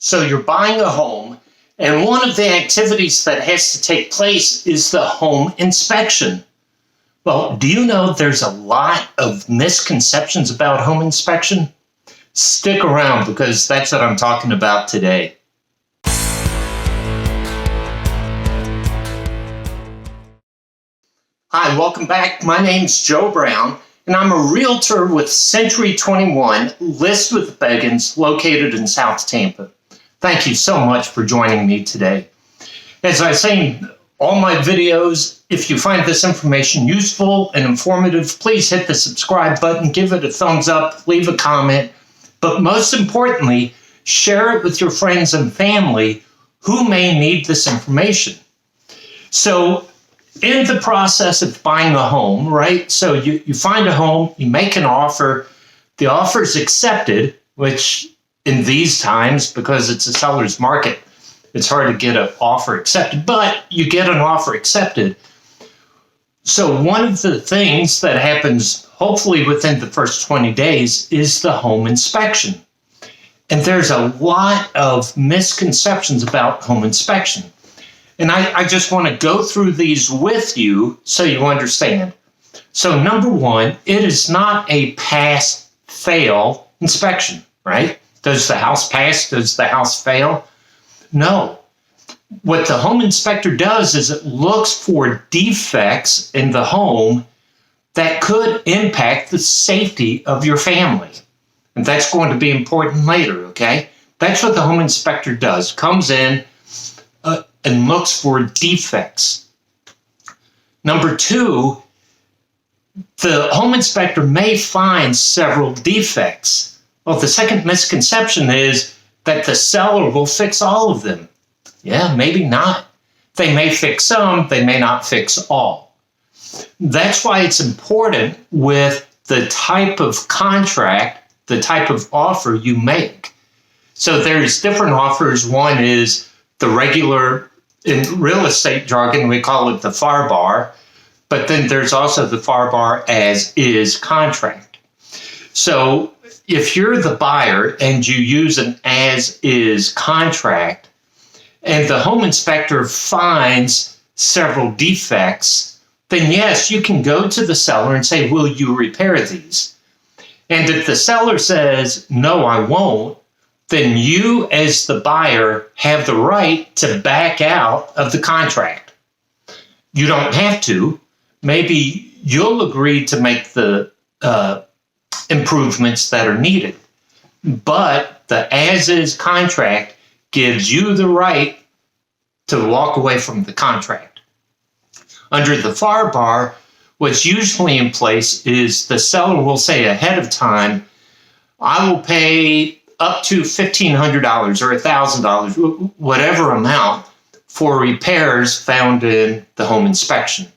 So you're buying a home, and one of the activities that has to take place is the home inspection. Well, do you know there's a lot of misconceptions about home inspection? Stick around because that's what I'm talking about today. Hi, welcome back. My name's Joe Brown, and I'm a realtor with Century 21, List with Beggins, located in South Tampa. Thank you so much for joining me today. As I say in all my videos, if you find this information useful and informative, please hit the subscribe button, give it a thumbs up, leave a comment, but most importantly, share it with your friends and family who may need this information. So, in the process of buying a home, right? So you find a home, you make an offer, the offer is accepted, which in these times, because it's a seller's market, it's hard to get an offer accepted, but you get an offer accepted. So one of the things that happens, hopefully within the first 20 days, is the home inspection. And there's a lot of misconceptions about home inspection. And I just want to go through these with you so you understand. So number one, it is not a pass-fail inspection, right? Does the house pass? Does the house fail? No. What the home inspector does is it looks for defects in the home that could impact the safety of your family. And that's going to be important later, okay? That's what the home inspector does. Comes in and looks for defects. Number two, the home inspector may find several defects. Well, the second misconception is that the seller will fix all of them. Yeah, maybe not. They may fix some, they may not fix all. That's why it's important with the type of contract, the type of offer you make. So there's different offers. One is the regular, in real estate jargon, we call it the FAR bar, but then there's also the FAR bar as is contract. So if you're the buyer and you use an as is contract and the home inspector finds several defects, then yes, you can go to the seller and say, will you repair these? And if the seller says, no, I won't, then you as the buyer have the right to back out of the contract. You don't have to. Maybe you'll agree to make the improvements that are needed. But the as-is contract gives you the right to walk away from the contract. Under the FAR bar, what's usually in place is the seller will say ahead of time, I will pay up to $1,500 or $1,000, whatever amount, for repairs found in the home inspection,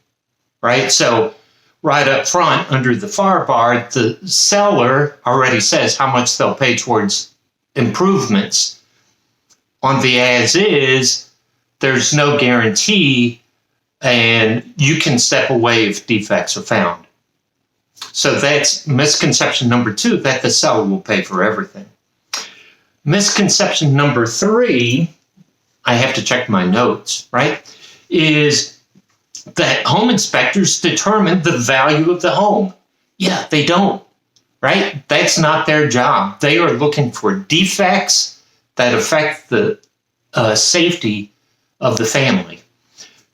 right? So right up front under the FAR bar, the seller already says how much they'll pay towards improvements. On the as-is, there's no guarantee, and you can step away if defects are found. So that's misconception number two, that the seller will pay for everything. Misconception number three, I have to check my notes, right, is that home inspectors determine the value of the home. Yeah, they don't, right? That's not their job. They are looking for defects that affect the safety of the family.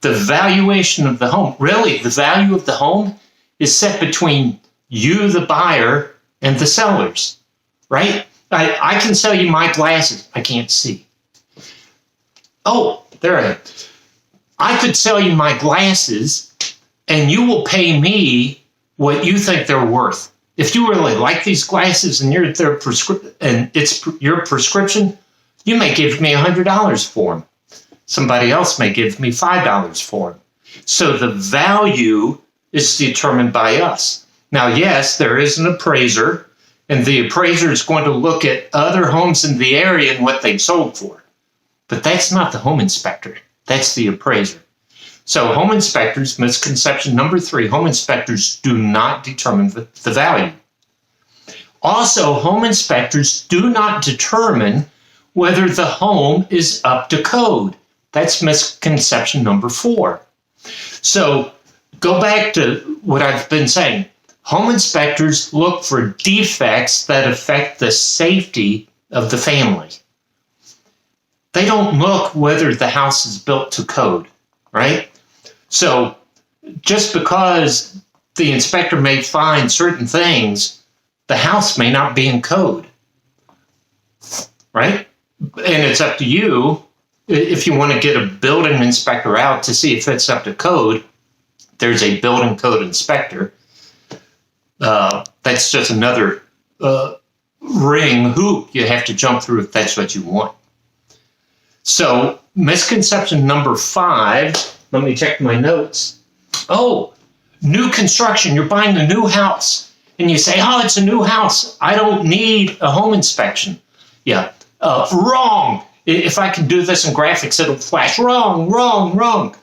The valuation of the home, really, the value of the home is set between you, the buyer, and the sellers, right? I can sell you my glasses. I can't see. Oh, there I am. I could sell you my glasses, and you will pay me what you think they're worth. If you really like these glasses and it's your prescription, you may give me $100 for them. Somebody else may give me $5 for them. So the value is determined by us. Now, yes, there is an appraiser, and the appraiser is going to look at other homes in the area and what they've sold for. But that's not the home inspector. That's the appraiser. So home inspectors, misconception number three, home inspectors do not determine the value. Also, home inspectors do not determine whether the home is up to code. That's misconception number 4. So go back to what I've been saying. Home inspectors look for defects that affect the safety of the family. They don't look whether the house is built to code, right? So just because the inspector may find certain things, the house may not be in code, right? And it's up to you if you want to get a building inspector out to see if it's up to code. There's a building code inspector. That's just another ring hoop you have to jump through if that's what you want. So misconception number 5, let me check my notes. Oh, new construction. You're buying a new house and you say, oh, it's a new house. I don't need a home inspection. Yeah, wrong. If I can do this in graphics, it'll flash. Wrong, wrong, wrong.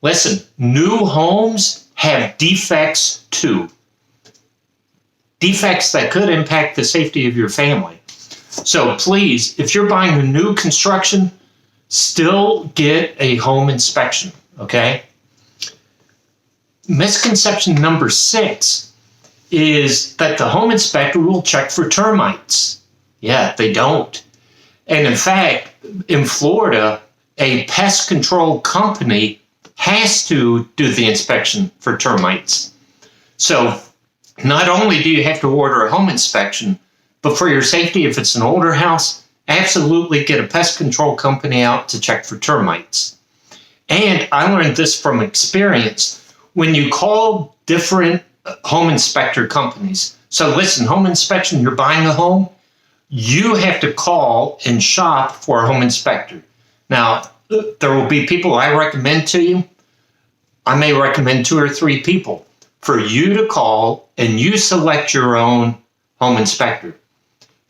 Listen, new homes have defects too. Defects that could impact the safety of your family. So please, if you're buying a new construction, still get a home inspection, okay? Misconception number 6 is that the home inspector will check for termites. Yeah, they don't. And in fact, in Florida, a pest control company has to do the inspection for termites. So not only do you have to order a home inspection, but for your safety, if it's an older house, absolutely get a pest control company out to check for termites. And I learned this from experience. When you call different home inspector companies, so listen, home inspection, you're buying a home, you have to call and shop for a home inspector. Now, there will be people I recommend to you. I may recommend 2 or 3 people for you to call, and you select your own home inspector.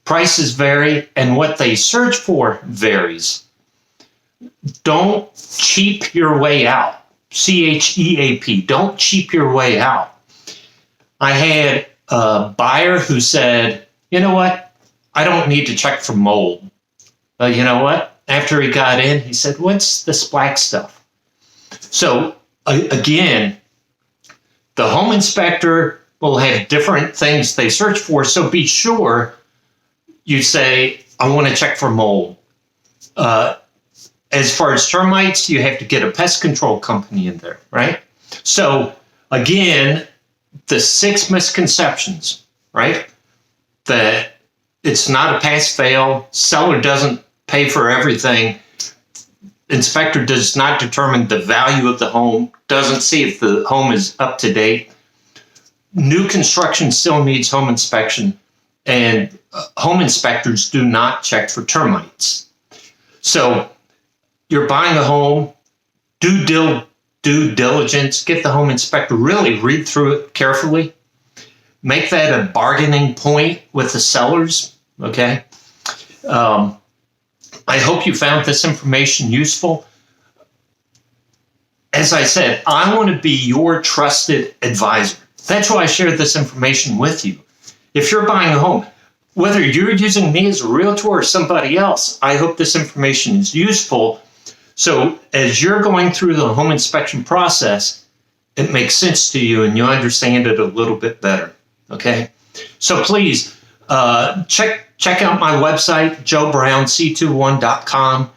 Prices vary, and what they search for varies. Don't cheap your way out. CHEAP. Don't cheap your way out. I had a buyer who said, you know what? I don't need to check for mold. Well, you know what? After he got in, he said, what's this black stuff? So again, the home inspector will have different things they search for. So be sure you say, I want to check for mold. As far as termites, you have to get a pest control company in there, right? So again, the 6 misconceptions, right? That it's not a pass-fail, seller doesn't pay for everything, inspector does not determine the value of the home, doesn't see if the home is up to date. New construction still needs home inspection, and home inspectors do not check for termites. So you're buying a home, do diligence, get the home inspector, really read through it carefully. Make that a bargaining point with the sellers, okay? I hope you found this information useful. As I said, I want to be your trusted advisor. That's why I shared this information with you. If you're buying a home, whether you're using me as a realtor or somebody else, I hope this information is useful. So as you're going through the home inspection process, it makes sense to you and you understand it a little bit better, okay? So please check out my website, joebrownc21.com.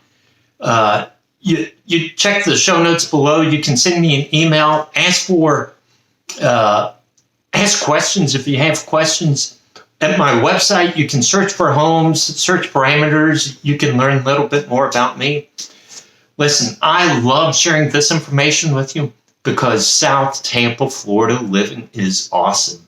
You check the show notes below. You can send me an email, ask questions if you have questions. At my website, you can search for homes, search parameters. You can learn a little bit more about me. Listen, I love sharing this information with you because South Tampa, Florida living is awesome.